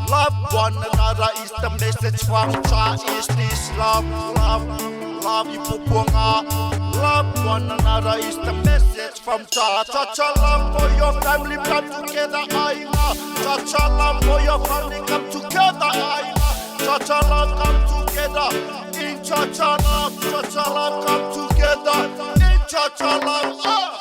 Love one another is the message from Jah. Is this love, love, love you pupunga? Love one another is the message from Jah. Cha love for your family, come together, aina. Cha love for your family, come together, aina. Cha love come together in cha love come together in cha love.